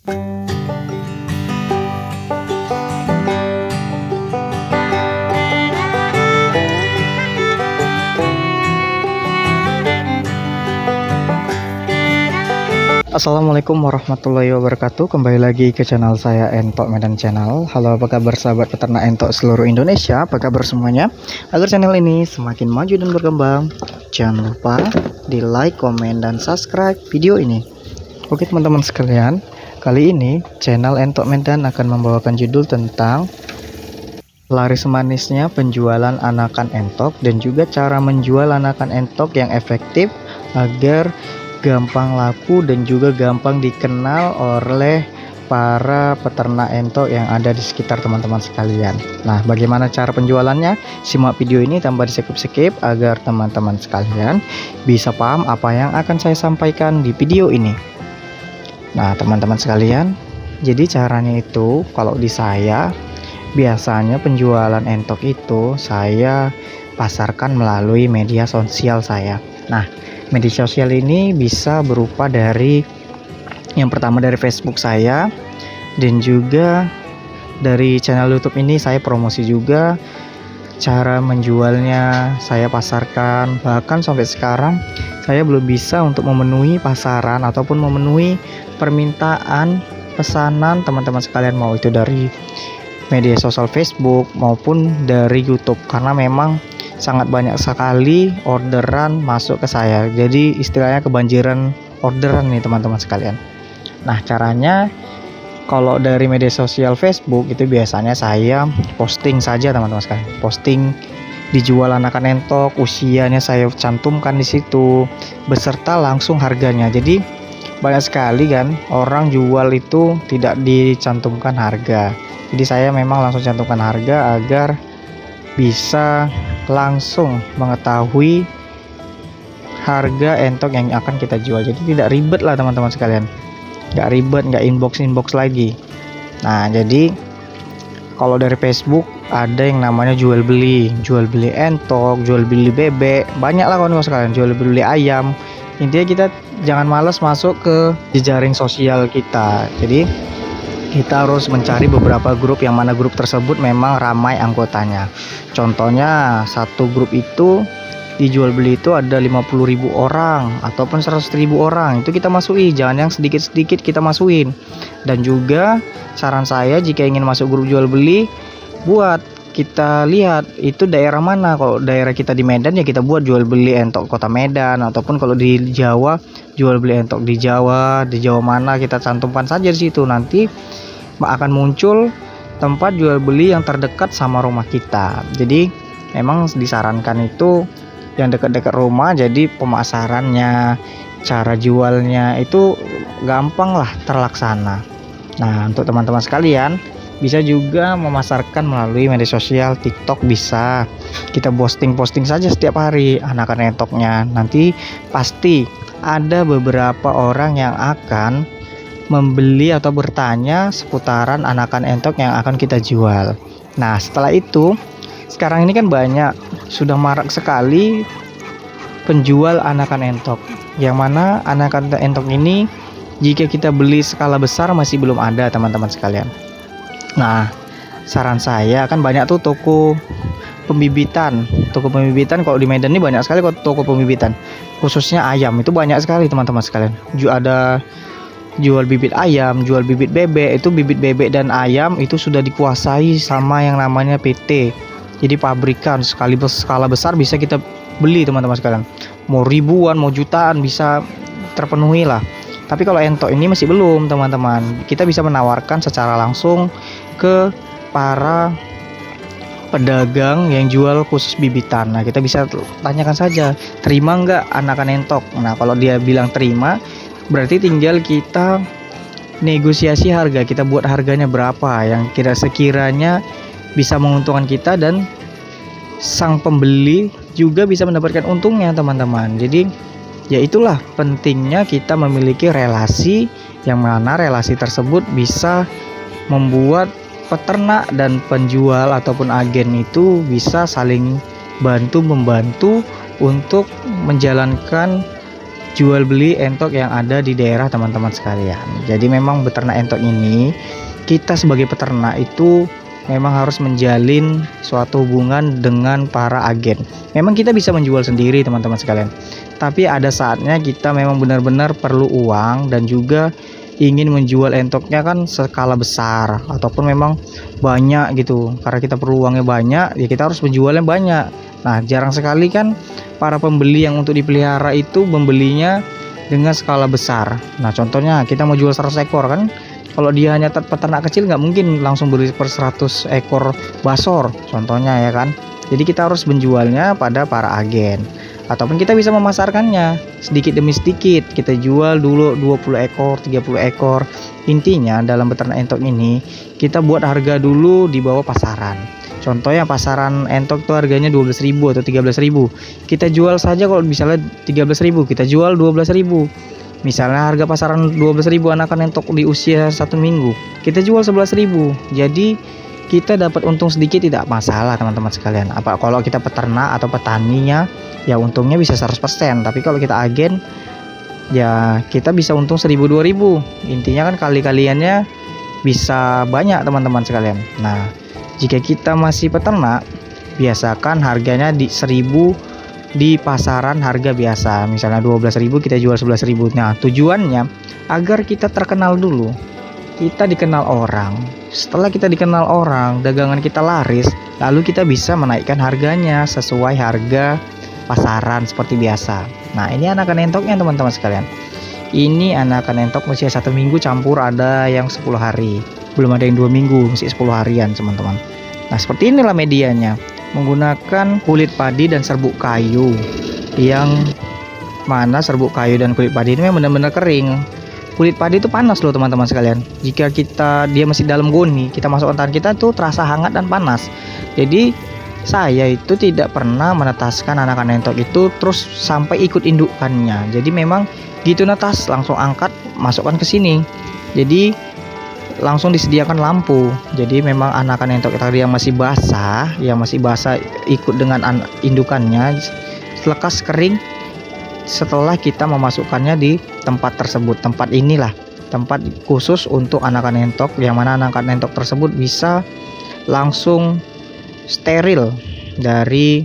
Assalamualaikum warahmatullahi wabarakatuh. Kembali lagi ke channel saya, Entok Medan Channel. Halo, apa kabar sahabat peternak entok seluruh Indonesia? Apa kabar semuanya? Agar channel ini semakin maju dan berkembang, jangan lupa di like, komen, dan subscribe video ini. Oke teman-teman sekalian, kali ini channel Entok Medan akan membawakan judul tentang laris manisnya penjualan anakan entok dan juga cara menjual anakan entok yang efektif agar gampang laku dan juga gampang dikenal oleh para peternak entok yang ada di sekitar teman-teman sekalian. Nah, bagaimana cara penjualannya? Simak video ini tanpa di-skip agar teman-teman sekalian bisa paham apa yang akan saya sampaikan di video ini. Nah, teman-teman sekalian, jadi caranya itu kalau di saya biasanya penjualan entok itu saya pasarkan melalui media sosial saya. Nah, media sosial ini bisa berupa dari yang pertama dari Facebook saya, dan juga dari channel YouTube ini saya promosi juga. Cara menjualnya saya pasarkan, bahkan sampai sekarang saya belum bisa untuk memenuhi pasaran ataupun memenuhi permintaan pesanan teman-teman sekalian, mau itu dari media sosial Facebook maupun dari YouTube, karena memang sangat banyak sekali orderan masuk ke saya. Jadi istilahnya kebanjiran orderan nih teman-teman sekalian. Nah, caranya kalau dari media sosial Facebook itu biasanya saya posting saja teman-teman sekalian. Posting dijual anakan entok, usianya saya cantumkan di situ beserta langsung harganya. Jadi banyak sekali kan orang jual itu tidak dicantumkan harga. Jadi saya memang langsung cantumkan harga agar bisa langsung mengetahui harga entok yang akan kita jual. Jadi tidak ribet lah teman-teman sekalian, nggak ribet, nggak inbox lagi. Nah, jadi kalau dari Facebook ada yang namanya jual beli entok, jual beli bebek, banyak lah kawan-kawan sekalian, jual beli ayam. Intinya kita jangan malas masuk ke jejaring sosial kita. Jadi kita harus mencari beberapa grup yang mana grup tersebut memang ramai anggotanya. Contohnya satu grup itu dijual beli itu ada 50.000 orang ataupun 100.000 orang, itu kita masuki, jangan yang sedikit-sedikit kita masukin. Dan juga saran saya jika ingin masuk grup jual beli, buat kita lihat itu daerah mana. Kalau daerah kita di Medan ya kita buat jual beli entok kota Medan, ataupun kalau di Jawa jual beli entok di Jawa mana kita cantumkan saja di situ. Nanti akan muncul tempat jual beli yang terdekat sama rumah kita. Jadi memang disarankan itu yang dekat-dekat rumah, jadi pemasarannya, cara jualnya itu gampang lah terlaksana. Nah, untuk teman-teman sekalian bisa juga memasarkan melalui media sosial. TikTok bisa, kita posting saja setiap hari anakan entoknya. Nanti pasti ada beberapa orang yang akan membeli atau bertanya seputaran anakan entok yang akan kita jual. Nah, setelah itu sekarang ini kan banyak, sudah marak sekali penjual anakan entok, yang mana anakan entok ini jika kita beli skala besar masih belum ada teman-teman sekalian. Nah, saran saya kan banyak tuh toko pembibitan kalau di Medan ini banyak sekali kok toko pembibitan, khususnya ayam itu banyak sekali teman-teman sekalian. Ada jual bibit ayam, jual bibit bebek. Itu bibit bebek dan ayam itu sudah dikuasai sama yang namanya PT. Jadi pabrikan skala besar bisa kita beli teman-teman sekalian. Mau ribuan, mau jutaan bisa terpenuhi lah. Tapi kalau entok ini masih belum teman-teman. Kita bisa menawarkan secara langsung ke para pedagang yang jual khusus bibitan. Nah, kita bisa tanyakan saja, terima nggak anakan entok. Nah, kalau dia bilang terima, berarti tinggal kita negosiasi harga, kita buat harganya berapa yang sekiranya bisa menguntungkan kita, dan sang pembeli juga bisa mendapatkan untungnya teman-teman. Jadi ya itulah pentingnya kita memiliki relasi, yang mana relasi tersebut bisa membuat peternak dan penjual ataupun agen itu bisa saling bantu membantu untuk menjalankan jual beli entok yang ada di daerah teman-teman sekalian. Jadi memang beternak entok ini, kita sebagai peternak itu memang harus menjalin suatu hubungan dengan para agen. Memang kita bisa menjual sendiri teman-teman sekalian, tapi ada saatnya kita memang benar-benar perlu uang dan juga ingin menjual entoknya kan skala besar ataupun memang banyak gitu. Karena kita perlu uangnya banyak, ya kita harus menjualnya banyak. Nah, jarang sekali kan para pembeli yang untuk dipelihara itu membelinya dengan skala besar. Nah, contohnya kita mau jual 100 ekor kan, kalau dia hanya peternak kecil nggak mungkin langsung beli per 100 ekor basor contohnya ya kan. Jadi kita harus menjualnya pada para agen, ataupun kita bisa memasarkannya sedikit demi sedikit. Kita jual dulu 20 ekor 30 ekor. Intinya dalam beternak entok ini kita buat harga dulu di bawah pasaran. Contohnya pasaran entok tuh harganya 12.000 atau 13.000. Kita jual saja kalau misalnya 13.000, kita jual 12.000. Misalnya harga pasaran 12.000 anakan entok di usia 1 minggu, kita jual 11.000. Jadi kita dapat untung sedikit tidak masalah teman-teman sekalian. Apa kalau kita peternak atau petaninya ya untungnya bisa 100%, tapi kalau kita agen ya kita bisa untung 1.000 2.000. Intinya kan kali-kaliannya bisa banyak teman-teman sekalian. Nah, jika kita masih peternak, biasakan harganya di 1.000 di pasaran harga biasa. Misalnya 12.000 kita jual 11.000. Nah, tujuannya agar kita terkenal dulu. Kita dikenal orang. Setelah kita dikenal orang, dagangan kita laris, lalu kita bisa menaikkan harganya sesuai harga pasaran seperti biasa. Nah, ini anakan entoknya teman-teman sekalian. Ini anakan entok usia 1 minggu campur ada yang 10 hari. Belum ada yang 2 minggu, masih 10 harian teman-teman. Nah, seperti inilah medianya. Menggunakan kulit padi dan serbuk kayu, yang mana serbuk kayu dan kulit padi ini benar-benar kering. Kulit padi itu panas loh teman-teman sekalian. Jika dia masih dalam goni, kita masukkan tangan kita tuh terasa hangat dan panas. Jadi saya itu tidak pernah menetaskan anakan entok itu terus sampai ikut indukannya. Jadi memang gitu netas, langsung angkat, masukkan ke sini. Jadi langsung disediakan lampu. Jadi memang anakan entok tadi yang masih basah, ikut dengan indukannya, lekas kering setelah kita memasukkannya di tempat tersebut. Tempat inilah tempat khusus untuk anakan entok, yang mana anakan entok tersebut bisa langsung steril dari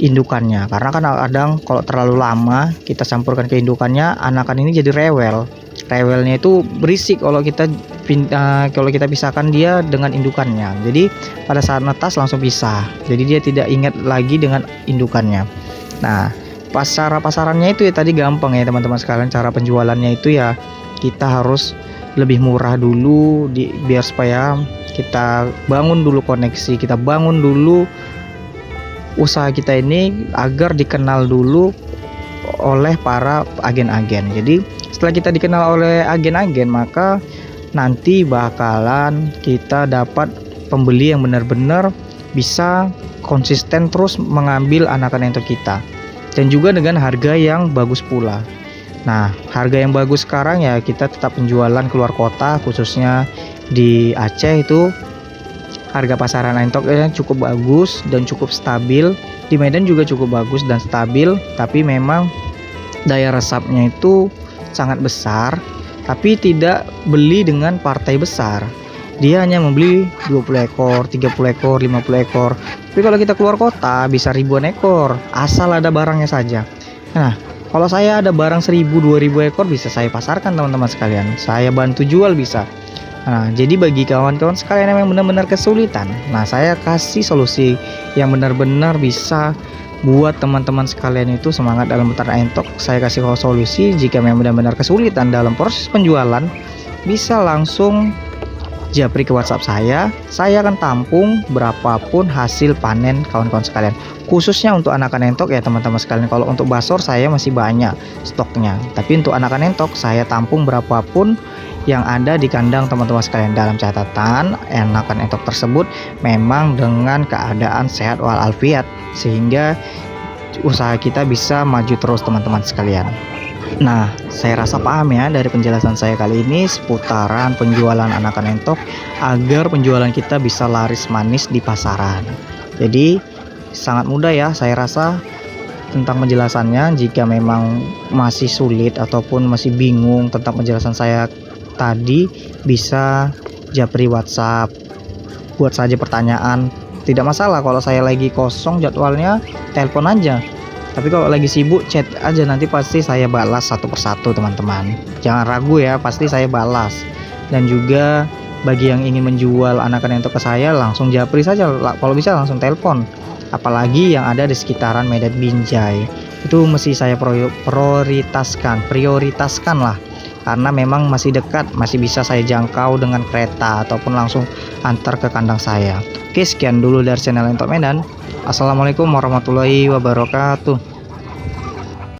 indukannya. Karena kan kadang kalau terlalu lama kita campurkan ke indukannya, anakan ini jadi rewel. Rewelnya itu berisik kalau kita pisahkan dia dengan indukannya. Jadi pada saat netas langsung pisah. Jadi dia tidak ingat lagi dengan indukannya. Nah, pasarannya itu ya tadi gampang ya teman-teman sekalian. Cara penjualannya itu ya kita harus lebih murah dulu biar supaya kita bangun dulu koneksi, kita bangun dulu usaha kita ini agar dikenal dulu oleh para agen-agen. Jadi setelah kita dikenal oleh agen-agen, maka nanti bakalan kita dapat pembeli yang benar-benar bisa konsisten terus mengambil anakan entok kita, dan juga dengan harga yang bagus pula. Nah, harga yang bagus sekarang ya kita tetap penjualan keluar kota, khususnya di Aceh itu harga pasaran entoknya cukup bagus dan cukup stabil. Di Medan juga cukup bagus dan stabil, tapi memang daya resapnya itu sangat besar, tapi tidak beli dengan partai besar. Dia hanya membeli 20 ekor, 30 ekor, 50 ekor. Tapi kalau kita keluar kota bisa ribuan ekor, asal ada barangnya saja. Nah, kalau saya ada barang 1.000-2.000 ekor bisa saya pasarkan teman-teman sekalian. Saya bantu jual bisa. Nah, jadi bagi kawan-kawan sekalian yang benar-benar kesulitan, nah saya kasih solusi yang benar-benar bisa buat teman-teman sekalian itu semangat dalam beternak entok. Saya kasih solusi. Jika memang benar-benar kesulitan dalam proses penjualan, bisa langsung japri ke WhatsApp saya akan tampung berapapun hasil panen kawan-kawan sekalian. Khususnya untuk anakan entok ya teman-teman sekalian. Kalau untuk basor saya masih banyak stoknya, tapi untuk anakan entok saya tampung berapapun yang ada di kandang teman-teman sekalian. Dalam catatan, anakan entok tersebut memang dengan keadaan sehat walafiat, sehingga usaha kita bisa maju terus teman-teman sekalian. Nah, saya rasa paham ya dari penjelasan saya kali ini seputaran penjualan anakan entok agar penjualan kita bisa laris manis di pasaran. Jadi sangat mudah ya, saya rasa tentang penjelasannya. Jika memang masih sulit ataupun masih bingung tentang penjelasan saya tadi, bisa japri WhatsApp, buat saja pertanyaan. Tidak masalah kalau saya lagi kosong jadwalnya, telepon aja. Tapi kalau lagi sibuk, chat aja, nanti pasti saya balas satu persatu teman-teman. Jangan ragu ya, pasti saya balas. Dan juga bagi yang ingin menjual anakan entok ke saya, langsung japri saja. Kalau bisa langsung telepon. Apalagi yang ada di sekitaran Medan Binjai, itu mesti saya prioritaskan lah. Karena memang masih dekat, masih bisa saya jangkau dengan kereta ataupun langsung antar ke kandang saya. Oke, sekian dulu dari channel Entok Medan. Assalamualaikum warahmatullahi wabarakatuh.